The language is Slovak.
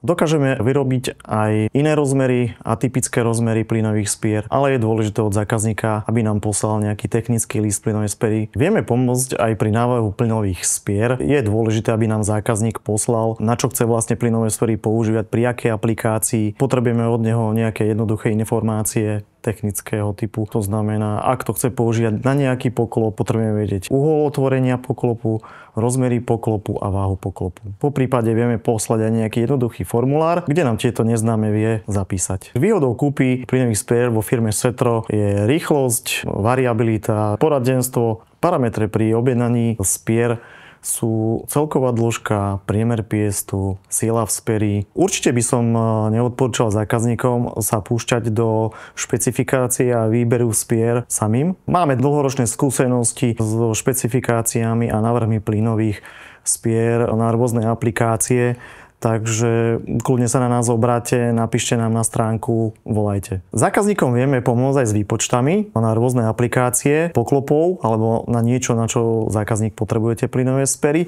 Dokážeme vyrobiť aj iné rozmery, atypické rozmery plynových spier, ale je dôležité od zákazníka, aby nám poslal nejaký technický list plynovej spiery. Vieme pomôcť aj pri návrhu plynových spier. Je dôležité, aby nám zákazník poslal, na čo chce vlastne plynové spiery používať, pri akej aplikácii. Potrebujeme od neho nejaké jednoduché informácie technického typu. To znamená, ak to chce používať na nejaký poklop, potrebujeme vedieť uhol otvorenia poklopu, rozmery poklopu a váhu poklopu. Po prípade vieme poslať aj nejaký jednoduchý formulár, kde nám tieto neznáme vie zapísať. Výhodou kúpy plynových spier vo firme Svetro je rýchlosť, variabilita, poradenstvo, parametre pri objednaní spier sú celková dĺžka, priemer piestu, sila v speri. Určite by som neodporúčal zákazníkom sa púšťať do špecifikácie a výberu spier samým. Máme dlhoročné skúsenosti so špecifikáciami a návrhmi plynových spier na rôzne aplikácie. Takže kľudne sa na nás obráte, napíšte nám na stránku, volajte. Zákazníkom vieme pomôcť aj s výpočtami na rôzne aplikácie, poklopov alebo na niečo, na čo zákazník potrebujete plynové spery.